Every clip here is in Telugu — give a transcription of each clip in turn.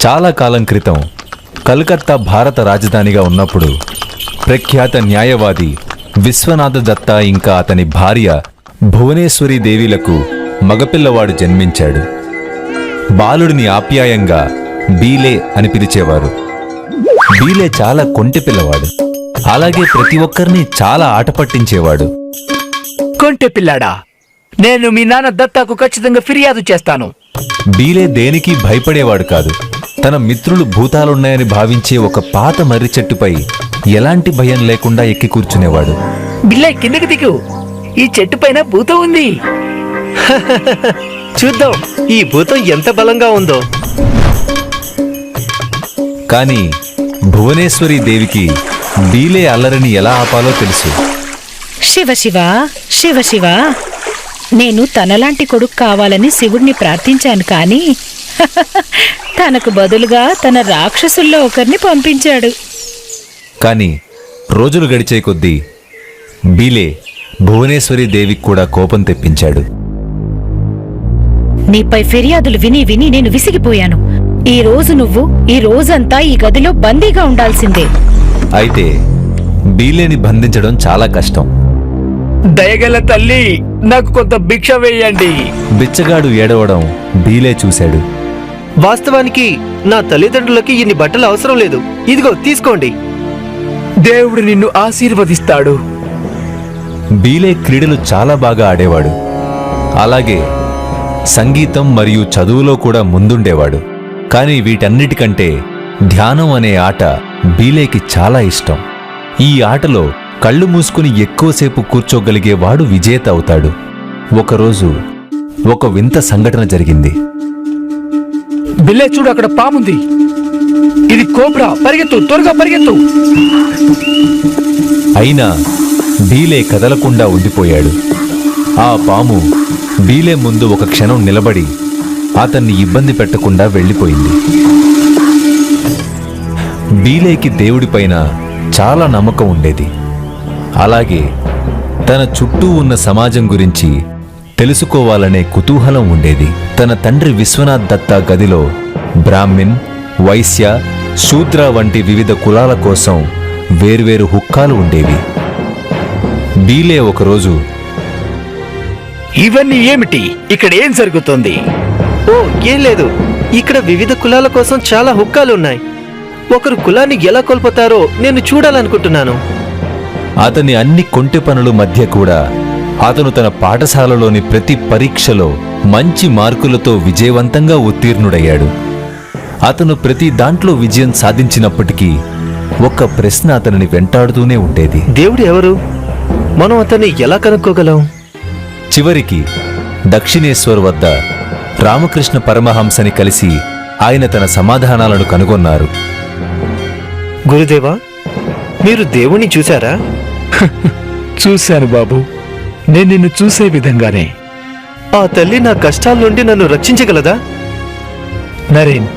చాలా కాలం క్రితం కలకత్తా భారత రాజధానిగా ఉన్నప్పుడు ప్రఖ్యాత న్యాయవాది విశ్వనాథ దత్తా ఇంకా అతని భార్య భువనేశ్వరి దేవిలకు మగపిల్లవాడు జన్మించాడు. బాలుడిని ఆప్యాయంగా బీలే అని పిలిచేవారు. బీలే చాలా కొంటె పిల్లవాడు. అలాగే ప్రతి ఒక్కరిని చాలా ఆట పట్టించేవాడు. కొంటె పిల్లాడా, నేను మీ నాన్న దత్తాకు ఖచ్చితంగా ఫిర్యాదు చేస్తాను. బీలే దేనికి భయపడేవాడు కాదు. తన మిత్రులు భూతాలున్నాయని భావించే ఒక పాత మర్రి చెట్టుపై ఎలాంటి భయం లేకుండా ఎక్కి కూర్చునేవాడు. బిల్లే, కిందకి దిగు. ఈ చెట్టు పైన భూతం ఉంది. చూద్దాం ఈ భూతం ఎంత బలంగా ఉందో. కానీ భువనేశ్వరి దేవికి బీలే అల్లరిని ఎలా ఆపాలో తెలుసు. శివ శివ శివ శివ, నేను తనలాంటి కొడుకు కావాలని శివుణ్ణి ప్రార్థించాను, కానీ తనకు బదులుగా తన రాక్షసుల్లో ఒకరిని పంపించాడు. కానీ రోజులు గడిచే కొద్దీ బీలే భువనేశ్వరి దేవికి కూడా కోపం తెప్పించాడు. నీపై ఫిర్యాదులు విని విని నేను విసిగిపోయాను. ఈ రోజంతా ఈ గదిలో బందీగా ఉండాల్సిందే. అయితే బీలేని బంధించడం చాలా కష్టం. దయగల తల్లి, నాకు కొంత భిక్ష వేయండి. బిచ్చగాడు ఏడవడం బీలే చూశాడు. వాస్తవానికి నా తల్లిదండ్రులకి ఇన్ని బట్టలు అవసరం లేదు. ఇదిగో తీసుకోండి. దేవుడు నిన్ను ఆశీర్వదిస్తాడు. బీలే క్రీడలు చాలా బాగా ఆడేవాడు. అలాగే సంగీతం మరియు చదువులో కూడా ముందుండేవాడు. కానీ వీటన్నిటికంటే ధ్యానం అనే ఆట బీలేకి చాలా ఇష్టం. ఈ ఆటలో కళ్ళు మూసుకుని ఎక్కువసేపు కూర్చోగలిగేవాడు విజేత అవుతాడు. ఒకరోజు ఒక వింత సంఘటన జరిగింది. బిల్లే, చూడు, అక్కడ పాముంది. ఇది కోబ్రా. పరిగెత్తు, త్వరగా పరిగెత్తు. అయినా బీలే కదలకుండా ఉండిపోయాడు. ఆ పాము బీలే ముందు ఒక క్షణం నిలబడి అతన్ని ఇబ్బంది పెట్టకుండా వెళ్ళిపోయింది. బీలేకి దేవుడిపైన చాలా నమ్మకం ఉండేది. అలాగే తన చుట్టూ ఉన్న సమాజం గురించి తెలుసుకోవాలనే కుతూహలం ఉండేది. తన తండ్రి విశ్వనాథ్ దత్తా గదిలో బ్రాహ్మిన్, వైశ్య, శూద్ర వంటి వివిధ కులాల కోసం వేర్వేరు హుక్కాలు ఉండేవి. బీలే ఒకరోజు, ఇవన్నీ ఏమిటి? ఇక్కడ ఏం జరుగుతుంది? ఓ, ఏం లేదు. ఇక్కడ వివిధ కులాల కోసం చాలా హుక్కాలు ఉన్నాయి. ఒకరు కులాన్ని ఎలా కోల్పోతారో నేను చూడాలనుకుంటున్నాను. అతని అన్ని కొంటె పనుల మధ్య కూడా అతను తన పాఠశాలలోని ప్రతి పరీక్షలో మంచి మార్కులతో విజయవంతంగా ఉత్తీర్ణుడయ్యాడు. అతను ప్రతి దాంట్లో విజయం సాధించినప్పటికీ ఒక్క ప్రశ్న అతనిని వెంటాడుతూనే ఉండేది. దేవుడు ఎవరు? మనం అతన్ని ఎలా కనుక్కోగలం? చివరికి దక్షిణేశ్వర్ వద్ద రామకృష్ణ పరమహంసని కలిసి ఆయన తన సమాధానాలను కనుగొన్నారు. గురుదేవా, మీరు దేవుణ్ణి చూశారా? చూశాను బాబు. నేను నిన్ను చూసే విధంగానే. ఆ తల్లి నా కష్టాల నుండి నన్ను రక్షించగలదా? నరేన్,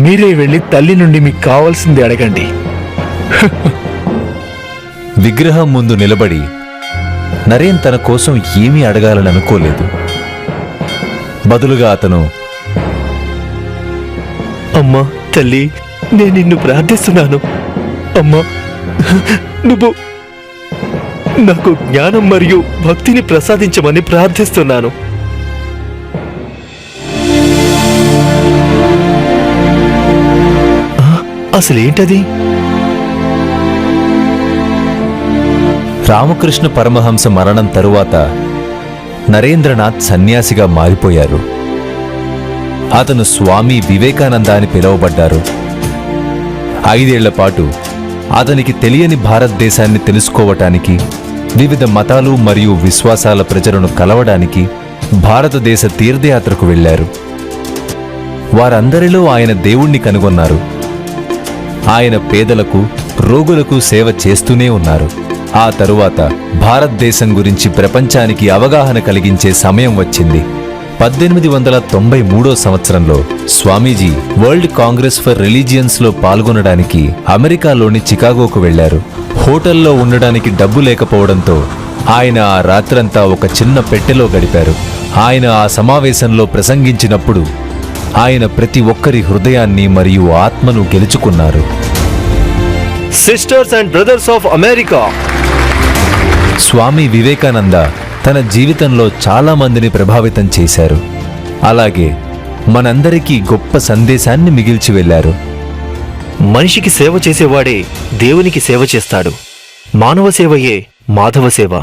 మీరే వెళ్ళి తల్లి నుండి మీకు కావాల్సింది అడగండి. విగ్రహం ముందు నిలబడి నరేన్ తన కోసం ఏమీ అడగాలని అనుకోలేదు. బదులుగా అతను, అమ్మా తల్లి, నేను నిన్ను ప్రార్థిస్తున్నాను. అమ్మా, నువ్వు నాకు జ్ఞానం మరియు భక్తిని ప్రసాదించమని ప్రార్థిస్తున్నాను. అసలేంటది? రామకృష్ణ పరమహంస మరణం తరువాత నరేంద్రనాథ్ సన్యాసిగా మారిపోయారు. అతను స్వామి వివేకానంద అని పిలువబడ్డారు. 5 ఏళ్ల పాటు అతనికి తెలియని భారతదేశాన్ని తెలుసుకోవటానికి, వివిధ మతాలు మరియు విశ్వాసాల ప్రజలను కలవడానికి భారతదేశ తీర్థయాత్రకు వెళ్లారు. వారందరిలో ఆయన దేవుణ్ణి కనుగొన్నారు. ఆయన పేదలకు, రోగులకు సేవ చేస్తూనే ఉన్నారు. ఆ తరువాత భారతదేశం గురించి ప్రపంచానికి అవగాహన కలిగించే సమయం వచ్చింది. 1893 సంవత్సరంలో స్వామీజీ వరల్డ్ కాంగ్రెస్ ఫర్ రిలీజియన్స్లో పాల్గొనడానికి అమెరికాలోని చికాగోకు వెళ్లారు. హోటల్లో ఉండడానికి డబ్బు లేకపోవడంతో ఆయన ఆ రాత్రంతా ఒక చిన్న పెట్టెలో గడిపారు. ఆయన ఆ సమావేశంలో ప్రసంగించినప్పుడు ఆయన ప్రతి ఒక్కరి హృదయాన్ని మరియు ఆత్మను గెలుచుకున్నారు. Sisters and brothers of America, Swami Vivekananda తన జీవితంలో చాలా మందిని ప్రభావితం చేశారు. అలాగే మనందరికీ గొప్ప సందేశాన్ని మిగిల్చి వెళ్లారు. మనిషికి సేవ చేసేవాడే దేవునికి సేవ చేస్తాడు. మానవ సేవయే మాధవ సేవ.